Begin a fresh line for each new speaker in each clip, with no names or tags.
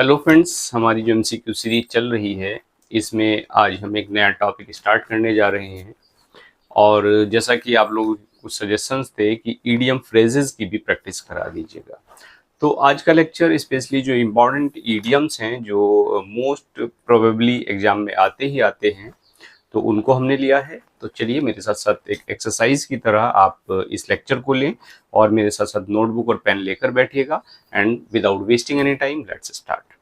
Hello friends, हमारी जो MCQ series चल रही है इसमें आज हम एक नया टॉपिक स्टार्ट करने जा रहे हैं। और जैसा कि आप लोगों के कुछ सजेशंस थे कि ईडियम फ्रेजेस की भी प्रैक्टिस करा दीजिएगा, तो आज का लेक्चर स्पेशली जो इम्पोर्टेंट ईडियम्स हैं जो मोस्ट प्रोबेबली एग्जाम में आते ही आते हैं तो उनको हमने लिया है। तो चलिए मेरे साथ साथ एक एक्सरसाइज की तरह आप इस लेक्चर को लें और मेरे साथ साथ नोटबुक और पेन लेकर बैठिएगा। And without wasting any time let's start.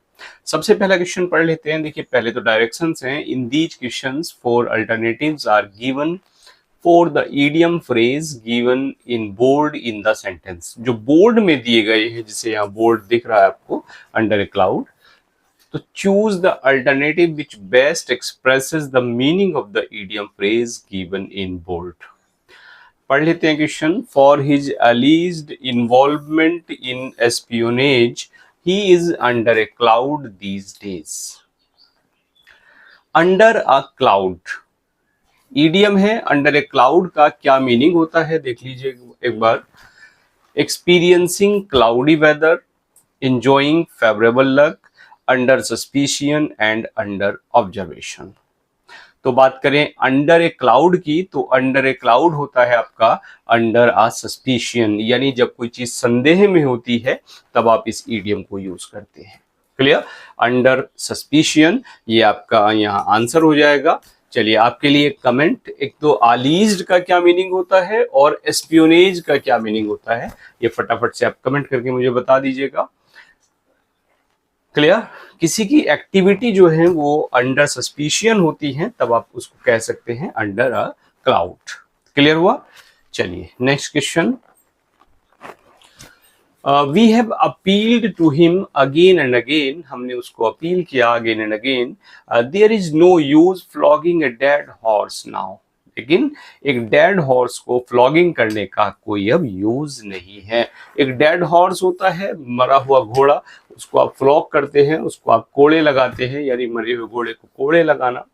सबसे पहला क्वेश्चन पढ़ लेते हैं। देखिए, पहले तो डायरेक्शंस हैं। In these questions four alternatives are given for the idiom phrase given in bold in the sentence. जो बोल्ड में दिए गए हैं, जिसे यहाँ बोल्ड दिख रहा है आपको अंडर ए क्लाउड, तो choose the alternative which best expresses the meaning of the idiom phrase given in bold. पढ़ लेते हैं question. For his alleged involvement in espionage he is under a cloud these days. under a cloud idiom है। under a cloud का क्या meaning होता है देख लीजिए एक बार। experiencing cloudy weather, enjoying favorable luck, under suspicion and under observation. तो बात करें अंडर ए क्लाउड की, तो अंडर ए क्लाउड होता है आपका अंडर आ सस्पिशियन, यानी जब कोई चीज संदेह में होती है तब आप इस ईडियम को यूज करते हैं। क्लियर? अंडर सस्पिशियन ये आपका यहाँ आंसर हो जाएगा। चलिए आपके लिए कमेंट, एक तो आलीज्ड का क्या मीनिंग होता है और एस्पियोनेज का क्या मीनिंग होता है, ये फटाफट से आप कमेंट करके मुझे बता दीजिएगा। क्लियर? किसी की एक्टिविटी जो है वो अंडर सस्पिशियन होती है तब आप उसको कह सकते हैं अंडर अ क्लाउड। क्लियर हुआ? चलिए next question. We have appealed to him again and again, हमने उसको अपील किया again and again. There is no use flogging a dead horse now. लेकिन एक डेड हॉर्स को फ्लॉगिंग करने का कोई अब यूज नहीं है। एक डेड हॉर्स होता है मरा हुआ घोड़ा, उसको आप फ्लॉग करते हैं, उसको आप कोड़े लगाते हैं, यानी मरे हुए घोड़े को कोड़े लगाना।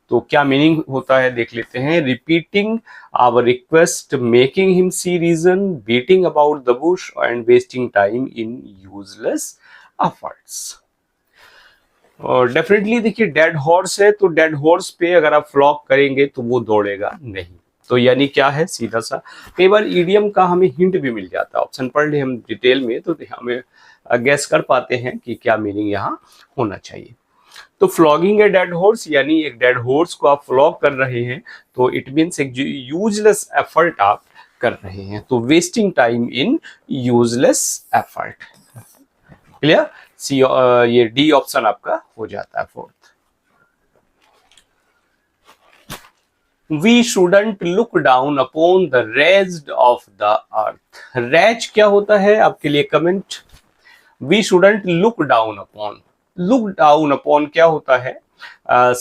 तो क्या मीनिंग होता है देख लेते हैं। Repeating our request, making him see reason, beating about the bush and wasting time in useless efforts. और डेफिनेटली देखिए डेड हॉर्स है, तो डेड हॉर्स पे अगर आप फ्लॉग करेंगे तो वो दौड़ेगा नहीं। तो यानी क्या है, सीधा सा। कई बार ईडियम का हमें हिंट भी मिल जाता है, ऑप्शन पढ़ ले हम डिटेल में तो हमें गैस कर पाते हैं कि क्या मीनिंग यहाँ होना चाहिए। तो फ्लॉगिंग ए डेड हॉर्स यानी एक डेड हॉर्स को आप फ्लॉग कर रहे हैं, तो इट मीन्स एक यूजलेस एफर्ट आप कर रहे हैं। तो wasting time in useless effort. Clear? See ये डी ऑप्शन आपका हो जाता है fourth. We shouldn't look down upon the raised of the earth. Razz क्या होता है आपके लिए comment. We shouldn't look down upon. Look down upon क्या होता है?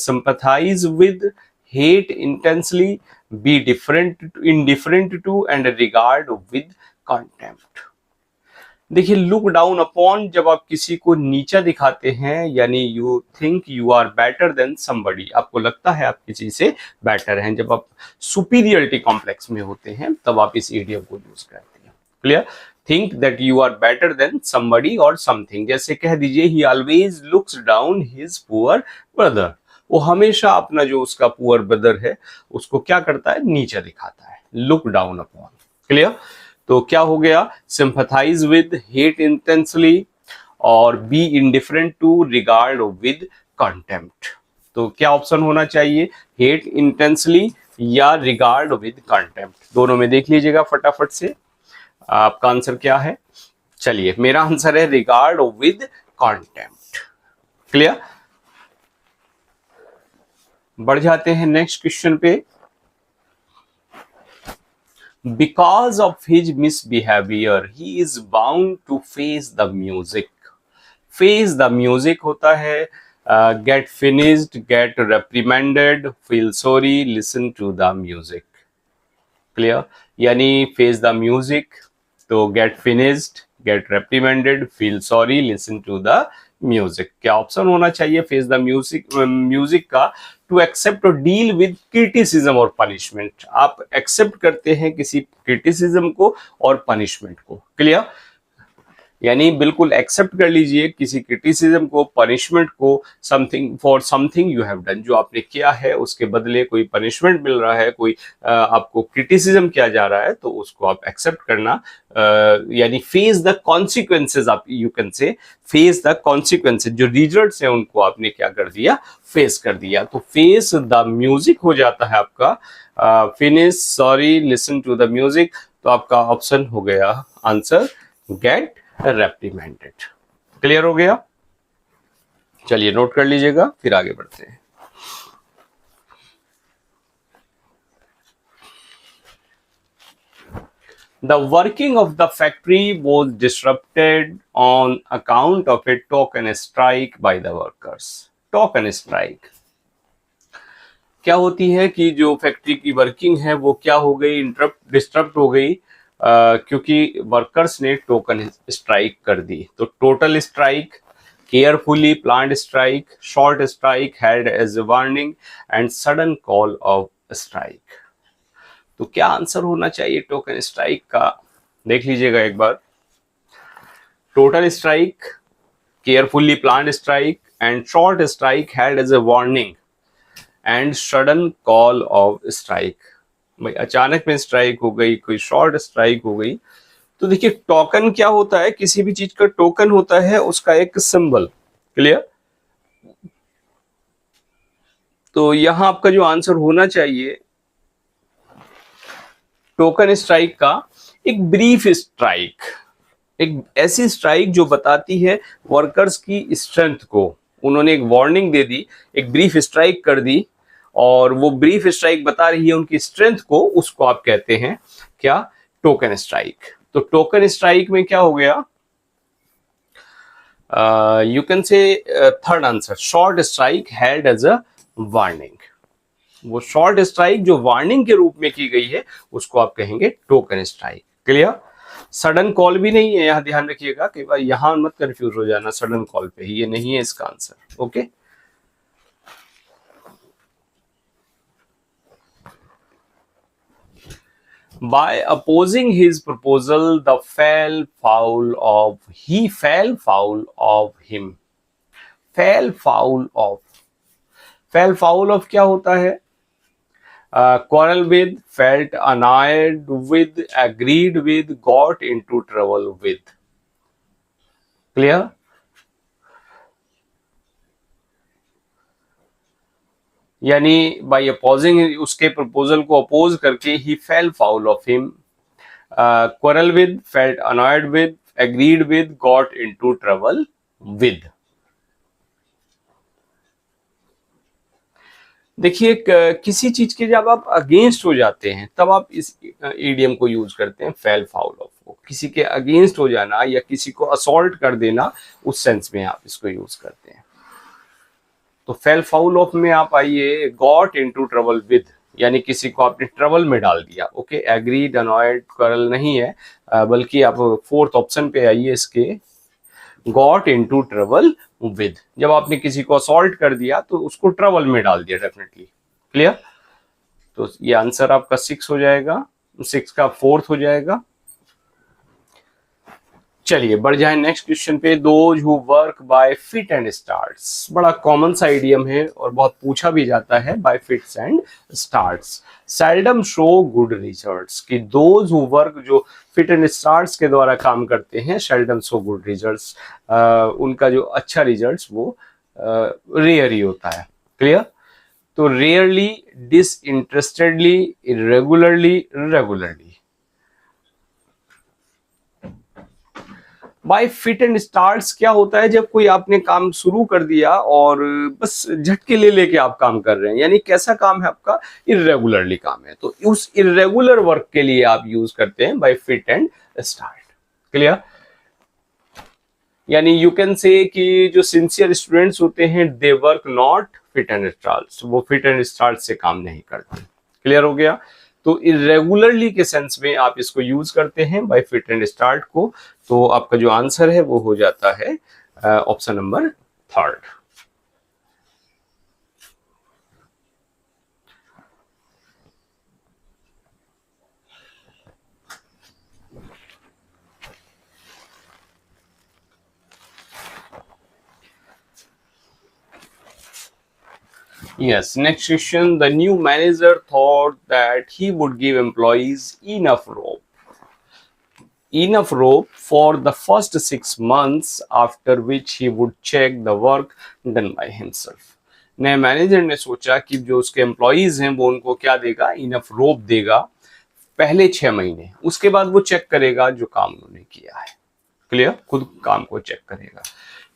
Sympathize with, hate intensely, be indifferent to and regard with contempt. देखिए, look down upon जब आप किसी को नीचा दिखाते हैं, यानी you think you are better than somebody, आपको लगता है आप किसी से बेटर हैं। जब आप सुपीरियरिटी कॉम्प्लेक्स में होते हैं तब आप इस इडियम को यूज करते हैं। Clear? Think that you are better than somebody और समथिंग। जैसे कह दीजिए he always looks down his poor brother, वो हमेशा अपना जो उसका पुअर ब्रदर है उसको क्या करता है, नीचा दिखाता है। Look down upon. क्लियर? तो क्या हो गया, सिंपैथाइज विद, हेट इंटेंसली और be indifferent to, regard with contempt. तो क्या ऑप्शन होना चाहिए, हेट इंटेंसली या रिगार्ड विद कंटेम्प्ट? दोनों में देख लीजिएगा फटाफट से आपका आंसर क्या है। चलिए मेरा आंसर है रिगार्ड विद कंटेम्प्ट। क्लियर? बढ़ जाते हैं नेक्स्ट क्वेश्चन पे। Because of his misbehavior, he is bound to face the music. Face the music होता है get finished, get reprimanded, feel sorry, listen to the music. Clear? यानी face the music, तो get finished, get reprimanded, feel sorry, listen to the music. क्या option होना चाहिए face the music का? To accept और deal with criticism और punishment. आप accept करते हैं किसी क्रिटिसिज्म को और पनिशमेंट को। क्लियर? यानी बिल्कुल एक्सेप्ट कर लीजिए किसी क्रिटिसिज्म को, पनिशमेंट को, something for something you have done, जो आपने किया है उसके बदले कोई पनिशमेंट मिल रहा है, कोई आपको क्रिटिसिज्म किया जा रहा है, तो उसको आप एक्सेप्ट करना, यानी फेस द कॉन्सिक्वेंसेज, आप यू कैन से फेस द कॉन्सिक्वेंसेज, जो रिजल्ट्स हैं उनको आपने क्या कर दिया, फेस कर दिया। तो फेस द म्यूजिक हो जाता है आपका, finish sorry listen to the music, तो आपका ऑप्शन हो गया आंसर गेट रेप्रीमेंडेड। क्लियर हो गया? चलिए नोट कर लीजिएगा, फिर आगे बढ़ते हैं। The working of the factory was disrupted on account of a token strike by the workers. Token strike क्या होती है कि जो फैक्ट्री की वर्किंग है वो क्या हो गई, डिस्टर्ब हो गई, क्योंकि वर्कर्स ने टोकन स्ट्राइक कर दी। तो total strike, carefully planned strike, short strike, held as a warning and sudden call off strike. तो क्या आंसर होना चाहिए टोकन स्ट्राइक का, देख लीजिएगा एक बार। Total strike, carefully planned strike and short strike, held as a warning and sudden call off strike. भाई अचानक में स्ट्राइक हो गई, कोई शॉर्ट स्ट्राइक हो गई। तो देखिए टोकन क्या होता है, किसी भी चीज का टोकन होता है उसका एक सिंबल। क्लियर? तो यहां आपका जो आंसर होना चाहिए टोकन स्ट्राइक का, एक ब्रीफ स्ट्राइक, एक ऐसी स्ट्राइक जो बताती है वर्कर्स की स्ट्रेंथ को। उन्होंने एक वार्निंग दे दी, एक ब्रीफ स्ट्राइक कर दी, और वो ब्रीफ स्ट्राइक बता रही है उनकी स्ट्रेंथ को, उसको आप कहते हैं क्या, टोकन स्ट्राइक। तो टोकन स्ट्राइक में क्या हो गया, you can say third answer, short strike held as a warning. वो शॉर्ट स्ट्राइक जो वार्निंग के रूप में की गई है उसको आप कहेंगे token strike. Clear? Sudden call भी नहीं है, यहां ध्यान रखिएगा कि भाई यहां मत कंफ्यूज हो जाना, सडन कॉल पे ही, ये नहीं है इसका answer. Okay, by opposing his proposal the fell foul of him। fell foul of क्या होता है, quarrel with, felt annoyed with, agreed with, got into trouble with। Clear? यानी बाय अपोजिंग, उसके प्रपोजल को अपोज करके, he fell foul of him, quarrel with, felt annoyed with, agreed with, got into trouble with। देखिए किसी चीज के जब आप अगेंस्ट हो जाते हैं तब आप इस ईडियम को यूज करते हैं, फेल फाउल ऑफ को। किसी के अगेंस्ट हो जाना या किसी को असॉल्ट कर देना, उस सेंस में आप इसको यूज करते हैं। तो फेल फाउल ऑफ में आप आइए, गॉट इनटू ट्रबल विद, यानी किसी को आपने ट्रबल में डाल दिया। ओके, एग्रीड, अनॉयड, करल नहीं है, बल्कि आप फोर्थ ऑप्शन पे आइए इसके, गॉट इनटू ट्रबल विद। जब आपने किसी को असॉल्ट कर दिया तो उसको ट्रबल में डाल दिया डेफिनेटली। क्लियर? तो ये आंसर आपका 6 हो जाएगा, 6 का फोर्थ हो जाएगा। चलिए बढ़ जाए नेक्स्ट क्वेश्चन पे। Those who work by fit and starts, बड़ा कॉमन सा आइडियम है और बहुत पूछा भी जाता है, bye fits and starts seldom show good results. कि दोज हु वर्क, जो फिट एंड स्टार्ट्स के द्वारा काम करते हैं, सेल्डम शो गुड रिजल्ट्स, उनका जो अच्छा रिजल्ट्स वो रेयर ही होता है। क्लियर? तो rarely, disinterestedly, irregularly, regularly. By fit and starts क्या होता है, जब कोई आपने काम शुरू कर दिया और बस झटके ले लेके आप काम कर रहे हैं, यानी कैसा काम है आपका, इरेगुलरली काम है, तो उस इरेगुलर वर्क के लिए आप यूज करते हैं by fit and start. Clear? यानी यू कैन से कि जो सिंसियर स्टूडेंट्स होते हैं, they work not fit and start, वो फिट एंड स्टार्ट से काम नहीं करते। क्लियर हो गया? तो इरेगुलरली के सेंस में आप इसको यूज करते हैं बाय फिट एंड स्टार्ट को। तो आपका जो आंसर है वो हो जाता है option number third. Yes, next question. The new manager thought that he would give employees enough rope for the first 6 months, after which he would check the work done by himself. नए manager ने सोचा कि जो उसके employees हैं वो उनको क्या देगा, इनफ रोप देगा पहले 6 महीने, उसके बाद वो चेक करेगा जो काम उन्होंने किया है। क्लियर, खुद काम को चेक करेगा।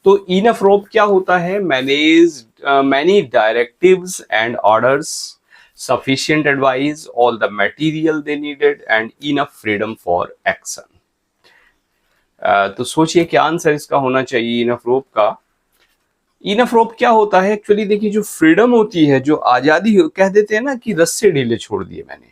तो इनफ रोप क्या होता है, manage many directives and orders, sufficient advice, all the material they needed, and enough freedom for action. तो सोचिए क्या आंसर इसका होना चाहिए इनफ रोप का। इनफ रोप क्या होता है एक्चुअली, देखिए जो फ्रीडम होती है, जो आजादी कह देते हैं ना कि रस्से ढीले छोड़ दिए मैंने।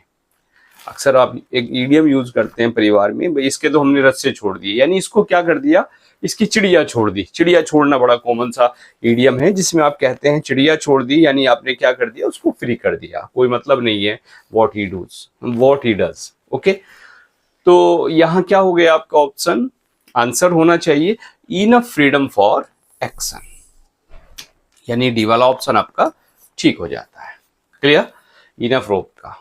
अक्सर आप एक ईडियम यूज करते हैं परिवार में, भाई इसके तो हमने रस्से छोड़ दिए, यानी इसको क्या कर दिया, इसकी चिड़िया छोड़ दी। चिड़िया छोड़ना बड़ा कॉमन सा ईडियम है जिसमें आप कहते हैं चिड़िया छोड़ दी, यानी आपने क्या कर दिया, उसको फ्री कर दिया, कोई मतलब नहीं है व्हाट ही डज। ओके, तो यहाँ क्या हो गया आपका ऑप्शन, आंसर होना चाहिए इनफ फ्रीडम फॉर एक्शन, यानी डी वाला ऑप्शन आपका ठीक हो जाता है। क्लियर, इनफ रोप का।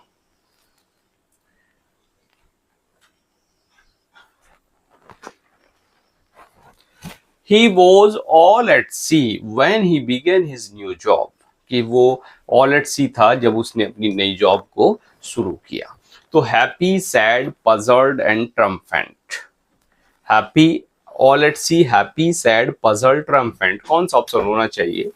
He was all at sea when he began his new job, कि वो all at sea था जब उसने अपनी नई जॉब को शुरू किया। तो happy, sad, puzzled and triumphant। happy, all at sea, happy, sad, puzzled, triumphant, कौन सा ऑप्शन होना चाहिए?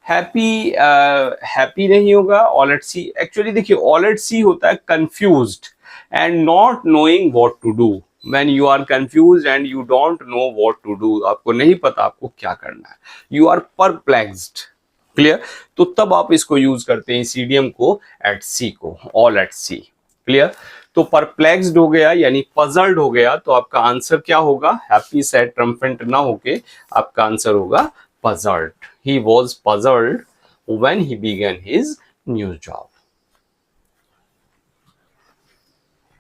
हैप्पी नहीं होगा, ऑल एट सी। एक्चुअली देखिए ऑल एट सी होता है confused and not knowing what to do. When you are confused and you don't know what to do, आपको नहीं पता आपको क्या करना है, यू आर परप्लेक्स्ड। क्लियर, तो तब आप इसको यूज करते हैं इस इडियम को, एट सी को, ऑल एट सी। क्लियर, तो परप्लेक्स्ड हो गया यानी पजल्ड हो गया, तो आपका आंसर क्या होगा, हैप्पी, सैड, ट्रम्पेंट ना होके आपका आंसर होगा puzzled. He was puzzled when he began his new job.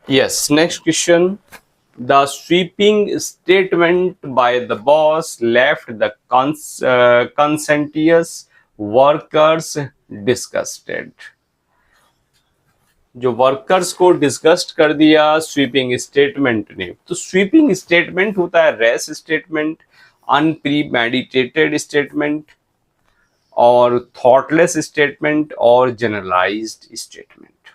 Yes, next question. The sweeping statement by the boss left the conscientious workers disgusted. जो वर्कर्स को डिस्गस्ट कर दिया स्वीपिंग स्टेटमेंट ने। तो स्वीपिंग स्टेटमेंट होता है race statement, unpremeditated statement, और thoughtless statement, और जनरलाइज्ड स्टेटमेंट।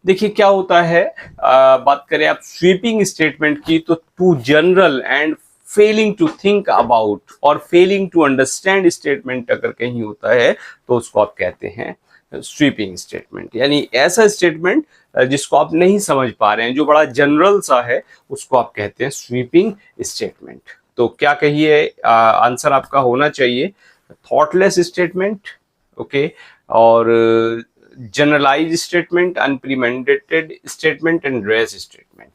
देखिए क्या होता है, बात करें आप स्वीपिंग स्टेटमेंट की, तो too general and failing to think about और फेलिंग टू अंडरस्टैंड स्टेटमेंट अगर कहीं होता है तो उसको आप कहते हैं स्वीपिंग स्टेटमेंट, यानी ऐसा स्टेटमेंट जिसको आप नहीं समझ पा रहे हैं, जो बड़ा जनरल सा है, उसको आप कहते हैं स्वीपिंग स्टेटमेंट। तो क्या कहिए, आंसर आपका होना चाहिए थॉटलेस स्टेटमेंट, ओके, और generalize statement, unpremeditated statement and rash statement.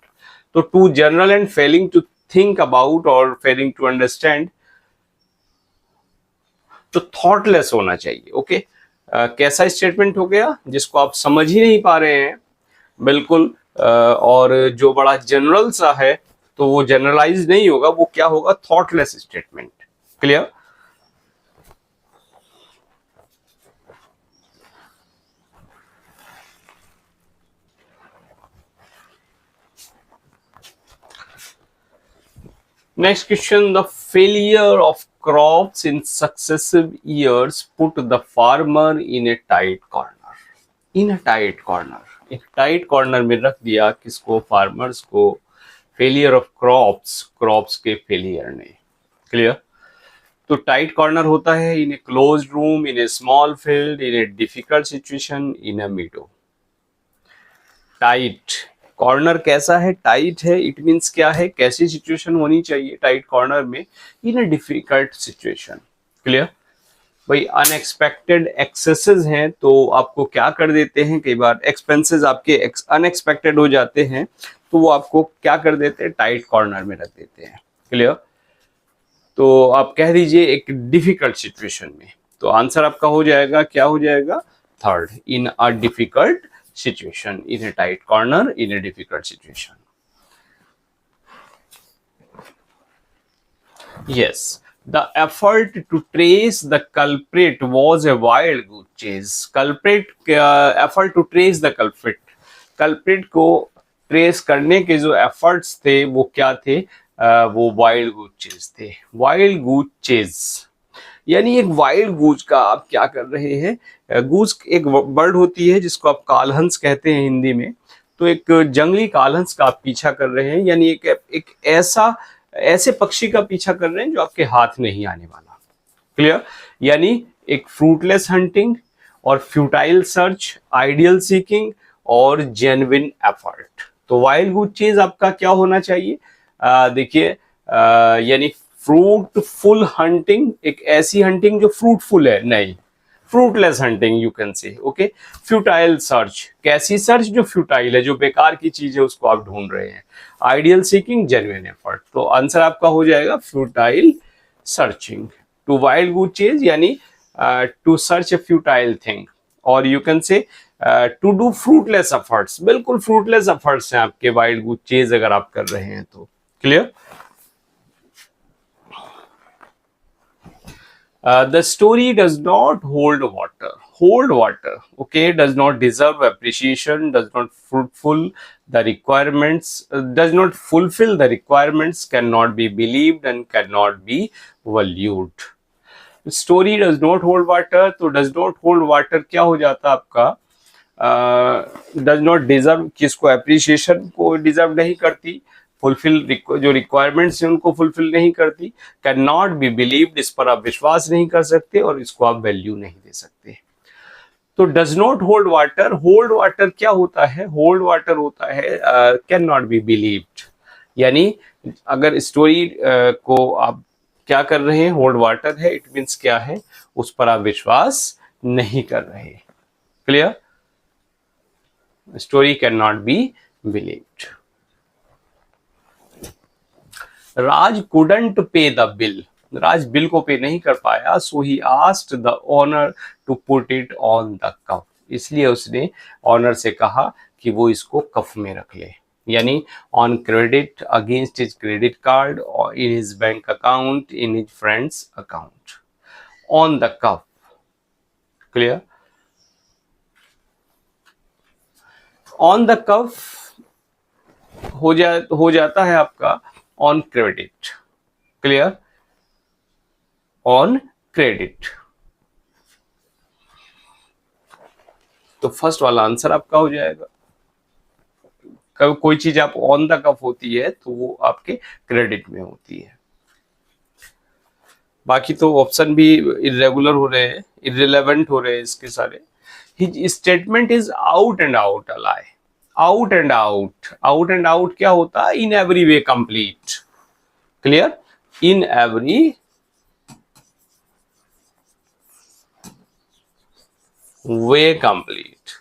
तो too general and failing to think about और फेलिंग टू अंडरस्टैंड, तो थॉटलेस होना चाहिए। ओके, कैसा स्टेटमेंट हो गया जिसको आप समझ ही नहीं पा रहे हैं बिल्कुल, और जो बड़ा जनरल सा है तो वो जनरलाइज नहीं होगा, वो क्या होगा, thoughtless statement. Clear, next question. The failure of crops in successive years put the farmer in a tight corner. In a tight corner, एक टाइट कॉर्नर में रख दिया किसको, फार्मर्स को, फेलियर ऑफ क्रॉप्स के फेलियर ने। क्लियर, तो tight corner होता है in a closed room, in a small field, in a difficult situation, in a meadow. Tight corner कैसा है, टाइट है, इट मीन्स क्या है, कैसी सिचुएशन होनी चाहिए टाइट कॉर्नर में, इन अ डिफिकल्ट सिचुएशन। क्लियर, भाई अनएक्सपेक्टेड एक्सेसेस हैं तो आपको क्या कर देते हैं, कई बार एक्सपेंसेस आपके अनएक्सपेक्टेड हो जाते हैं तो वो आपको क्या कर देते हैं, टाइट कॉर्नर में रख देते हैं। क्लियर, तो आप कह दीजिए एक डिफिकल्ट सिचुएशन में, तो आंसर आपका हो जाएगा, क्या हो जाएगा, third, in a difficult situation, in a tight corner, in a difficult situation. Yes, The effort to trace the culprit was a wild goose chase. Effort to trace the culprit. Culprit को trace करने के जो efforts थे वो क्या थे? वो wild goose chase थे. वाइल्ड गूज चेज यानी एक वाइल्ड गूज का आप क्या कर रहे हैं? गूज एक बर्ड होती है जिसको आप कालहंस कहते हैं हिंदी में. तो एक जंगली कालहंस का आप पीछा कर रहे हैं, यानी एक ऐसे पक्षी का पीछा कर रहे हैं जो आपके हाथ नहीं आने वाला. क्लियर? यानी एक फ्रूटलेस हंटिंग और फ्यूटाइल सर्च, आइडियल सीकिंग और जेन्युइन एफर्ट. तो वाइल्ड गूज चेज आपका क्या होना चाहिए? देखिए, यानी फ्रूटफुल हंटिंग, एक ऐसी हंटिंग जो फ्रूटफुल है, नहीं, फ्रूटलेस हंटिंग यू कैन से. ओके. फ्यूटाइल सर्च, कैसी सर्च? जो फ्यूटाइल है, जो बेकार की चीज है उसको आप ढूंढ रहे हैं. Ideal seeking, genuine effort. तो आंसर आपका हो जाएगा futile searching. To wild goose chase यानी to search a futile thing, और you can say to do fruitless efforts. बिल्कुल फ्रूटलेस एफर्ट्स हैं आपके वाइल्ड गूज चेज अगर आप कर रहे हैं तो. Clear? The story does not hold water, okay, does not deserve appreciation, does not fulfill the requirements, cannot be believed and cannot be valued. Story does not hold water, तो does not hold water क्या हो जाता आपका? Does not deserve, किसको? Appreciation को deserve नहीं करती, fulfil जो रिक्वायरमेंट्स हैं उनको फुलफिल नहीं करती, कैन नॉट बी बिलीव्ड, इस पर आप विश्वास नहीं कर सकते और इसको आप वैल्यू नहीं दे सकते. तो डज नॉट होल्ड वाटर क्या होता है? होल्ड वाटर होता है कैन नॉट बी बिलीव्ड. यानी अगर स्टोरी को आप क्या कर रहे हैं? होल्ड वाटर है, इट मीन्स क्या है? उस पर आप विश्वास नहीं कर रहे. Clear? Story cannot be believed. Raj couldn't pay the bill. Raj bill को पे नहीं कर पाया, so he asked the owner to put it on the cuff. इसलिए उसने ऑनर से कहा कि वो इसको कफ में रख ले. यानी on credit, against his credit card, in his bank account, in his friends account. On the cuff. Clear? On the cuff हो जाता है आपका on credit. Clear? On credit. तो फर्स्ट वाला आंसर आपका हो जाएगा. कब कोई चीज आप ऑन द कफ होती है तो वो आपके क्रेडिट में होती है. बाकी तो ऑप्शन भी इरेगुलर हो रहे हैं, इररिलेवेंट हो रहे हैं इसके सारे. His statement is out and out a lie. Out and out क्या होता है? In every way complete. Clear? In every way complete.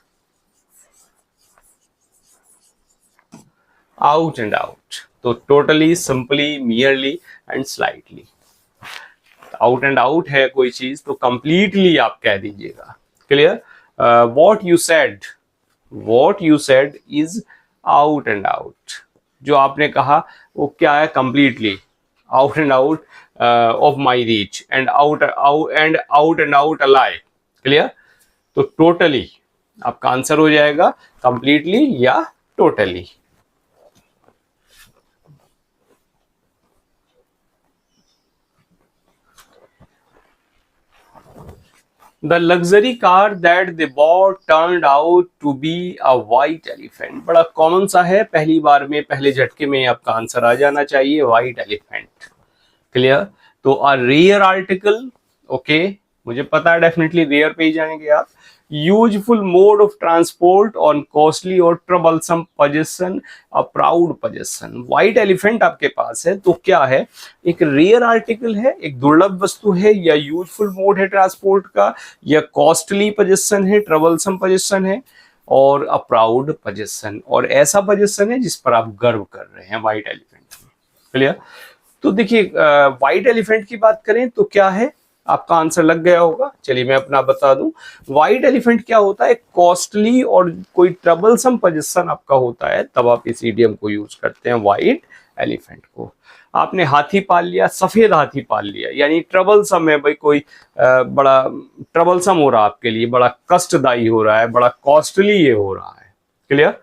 Out and out. तो totally, simply, merely and slightly. Out and out है कोई चीज तो completely आप कह दीजिएगा. Clear? What you said is out and out. जो आपने कहा वो क्या है? Completely out and out of my reach, and out and out ally. Clear? तो टोटली आपका आंसर हो जाएगा कंप्लीटली या totally. The luxury car that they bought turned out to be a white elephant. बड़ा कॉमन सा है, पहली बार में, पहले झटके में आपका आंसर आ जाना चाहिए, white elephant. क्लियर? तो a rare article, ओके, मुझे पता है डेफिनेटली रेयर पे ही जाएंगे आप. Useful mode of transport on costly और troublesome position, a proud position. White elephant आपके पास है तो क्या है? एक रेयर आर्टिकल है, एक दुर्लभ वस्तु है, या यूजफुल मोड है ट्रांसपोर्ट का, या कॉस्टली पोजीशन है, ट्रबलसम पोजीशन है, और अ प्राउड पोजीशन, और ऐसा पोजीशन है जिस पर आप गर्व कर रहे हैं व्हाइट एलिफेंट में. क्लियर? तो देखिए, व्हाइट एलिफेंट की बात करें तो क्या है? आपका आंसर लग गया होगा. चलिए मैं अपना बता दूं. व्हाइट एलिफेंट क्या होता है? कॉस्टली और कोई ट्रबलसम पोजीशन आपका होता है, तब आप इस इडियम को यूज करते हैं व्हाइट एलिफेंट को. आपने हाथी पाल लिया, सफेद हाथी पाल लिया, यानी ट्रबलसम है भाई, कोई बड़ा ट्रबलसम हो रहा है आपके लिए, बड़ा कष्टदायी हो रहा है, बड़ा कॉस्टली ये हो रहा है। Clear?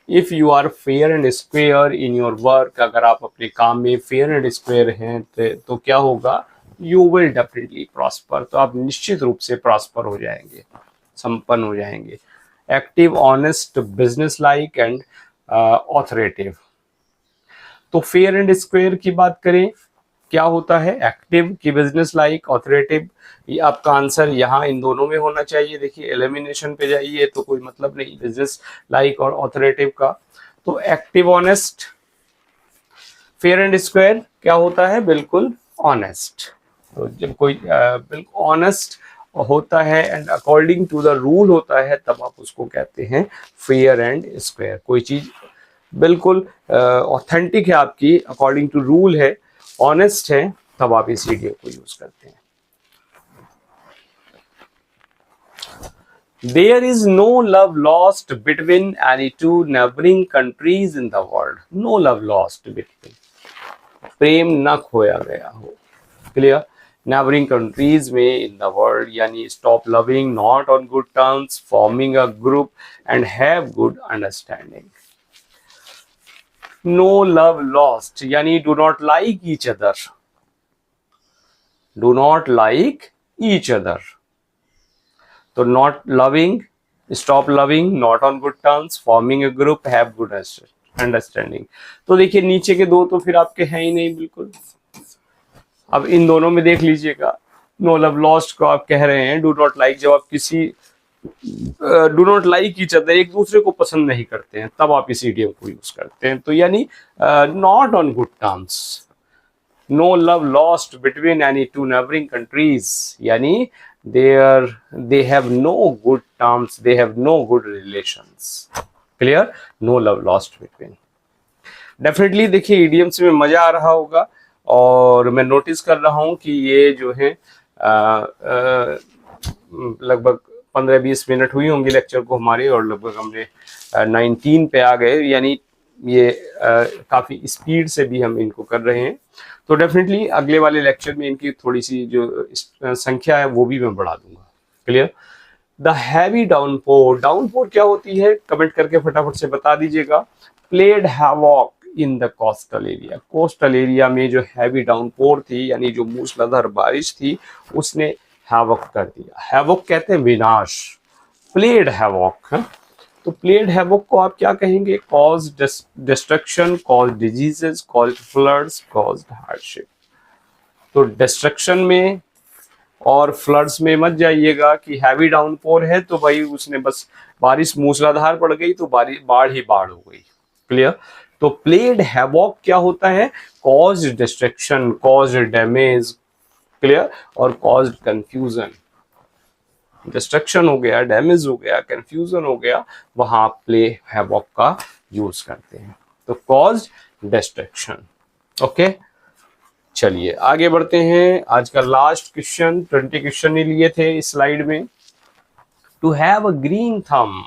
If you are fair and square in your work, अगर आप अपने काम में फेयर एंड स्क्वेयर हैं तो क्या होगा, यू विल डेफिनेटली प्रॉस्पर, तो आप निश्चित रूप से प्रॉस्पर हो जाएंगे, संपन्न हो जाएंगे। Active, honest, business like and authoritative. तो फेयर एंड स्क्वेयर की बात करें, क्या होता है, एक्टिव की बिजनेस लाइक, ऑथोरेटिव, ये आपका आंसर यहाँ इन दोनों में होना चाहिए। देखिए एलिमिनेशन पे जाइए तो कोई मतलब नहीं बिजनेस लाइक और ऑथोरेटिव का। तो active, honest, fair and square क्या होता है, बिल्कुल ऑनेस्ट। तो जब कोई बिल्कुल ऑनेस्ट होता है and according to the rule होता है, तब आप उसको कहते हैं फेयर एंड स्क्वायर। कोई चीज बिल्कुल ऑथेंटिक है आपकी, अकॉर्डिंग टू रूल है, ऑनेस्ट है, तब आप इस इडियम को यूज करते हैं। There is no love lost between any two neighboring countries in the world. No love lost between. प्रेम न खोया गया हो। क्लियर? नेबरिंग कंट्रीज में इन द वर्ल्ड, यानी stop loving, not on good terms, forming a group and have good understanding. No love lost यानी do not like each other, do not like each other. तो not loving, stop loving, not on good terms, forming a group, have good understanding. तो देखिए नीचे के दो तो फिर आपके हैं ही नहीं बिल्कुल। अब इन दोनों में देख लीजिएगा, नो लव लॉस्ट को आप कह रहे हैं, डू नॉट लाइक, जब आप किसी do not like each other, एक दूसरे को पसंद नहीं करते हैं, तब आप इस इडियम को यूज करते हैं। तो यानी not on good terms, no love lost between any two neighbouring countries, यानी they have no good terms, they have no good relations. Clear? No love lost between. Definitely देखिए इडियम्स में मजा आ रहा होगा, और मैं नोटिस कर रहा हूं कि ये जो है लगभग 15-20 मिनट हुई होंगी लेक्चर को हमारे, और लगभग हमने 19 पे आ गए, यानी ये काफी स्पीड से भी हम इनको कर रहे हैं। तो डेफिनेटली अगले वाले लेक्चर में इनकी थोड़ी सी जो संख्या है वो भी मैं बढ़ा दूंगा। Clear? The heavy downpour, downpour क्या होती है, कमेंट करके फटाफट से बता दीजिएगा। Played havoc in the coastal area, coastal area में जो हैवी डाउनपोर थी, यानी जो मूसलाधार बारिश थी, उसने हैवॉक कर दिया। हैवॉक कहते हैं विनाश, प्लेड हैवॉक। तो प्लेड हैवॉक को आप क्या कहेंगे, cause destruction, cause diseases, cause floods, cause hardship. तो डिस्ट्रक्शन में और फ्लड्स में मत जाइएगा कि हैवी डाउनपोर है तो भाई उसने बस बारिश मूसलाधार पड़ गई तो बाढ़ ही बाढ़ हो गई। क्लियर? तो प्लेड हैवॉक क्या होता है, cause destruction, cause damage, clear, और कॉज कंफ्यूजन। डिस्ट्रक्शन हो गया, डैमेज हो गया, कंफ्यूजन हो गया, वहां आप प्ले हैवॉक का यूज करते हैं। तो कॉज डिस्ट्रक्शन। ओके, चलिए आगे बढ़ते हैं। आज का लास्ट क्वेश्चन, 20 क्वेश्चन ही लिए थे इस स्लाइड में। To have a green thumb,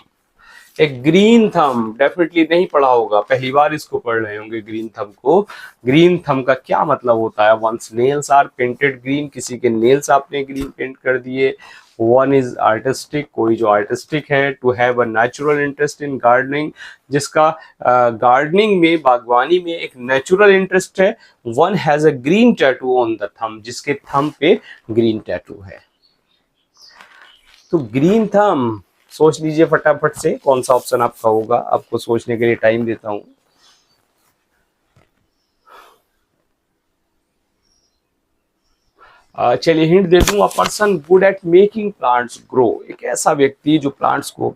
एक ग्रीन थंब डेफिनेटली नहीं पढ़ा होगा, पहली बार इसको पढ़ रहे होंगे ग्रीन थंब को। ग्रीन थंब का क्या मतलब होता है, one's nails are painted green, किसी के नेल्स आपने ग्रीन पेंट कर दिए। वन इज आर्टिस्टिक, कोई जो आर्टिस्टिक है। To have a natural interest in gardening, जिसका गार्डनिंग में, बागवानी में एक नेचुरल इंटरेस्ट है। One has a green tattoo on the thumb, जिसके थंब पे ग्रीन टैटू है। तो ग्रीन थंब सोच लीजिए फटाफट से कौन सा ऑप्शन आपका होगा, आपको सोचने के लिए टाइम देता हूं। चलिए हिंट दे दूं, a person good at making plants grow, एक ऐसा व्यक्ति जो प्लांट्स को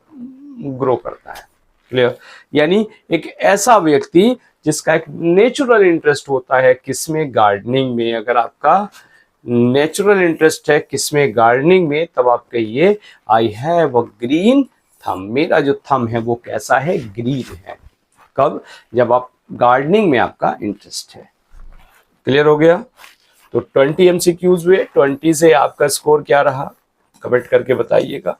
ग्रो करता है। क्लियर? यानी एक ऐसा व्यक्ति जिसका एक नेचुरल इंटरेस्ट होता है किसमें, गार्डनिंग में। अगर आपका नेचुरल इंटरेस्ट है किसमें, गार्डनिंग में, तब आप कहिए I have a green thumb, मेरा जो थंब है वो कैसा है, ग्रीन है। कब? जब आप गार्डनिंग में आपका इंटरेस्ट है। क्लियर हो गया? तो 20 MCQs हुए, 20 से आपका स्कोर क्या रहा, कमेंट करके बताइएगा।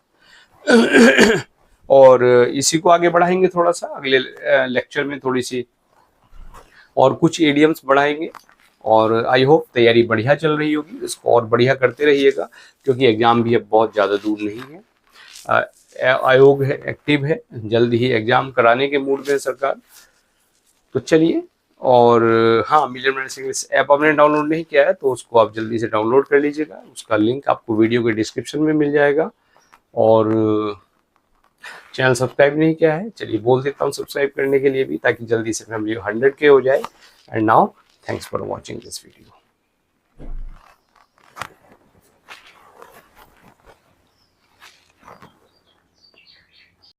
और इसी को आगे बढ़ाएंगे थोड़ा सा अगले लेक्चर में, थोड़ी सी और कुछ एडियम्स बढ़ाएंगे। और आई होप तैयारी बढ़िया चल रही होगी, इसको और बढ़िया करते रहिएगा, क्योंकि एग्जाम भी अब बहुत ज़्यादा दूर नहीं है। आयोग है, एक्टिव है, जल्द ही एग्जाम कराने के मूड में है सरकार। तो चलिए, और हाँ, मिलियन मैथ्स इंग्लिश ऐप आपने डाउनलोड नहीं किया है तो उसको आप जल्दी से डाउनलोड कर लीजिएगा, उसका लिंक आपको वीडियो के डिस्क्रिप्शन में मिल जाएगा। और चैनल सब्सक्राइब नहीं किया है, चलिए बोल देता हूँ सब्सक्राइब करने के लिए भी, ताकि जल्दी से फैमिली 100K हो जाए। And now thanks for watching this video.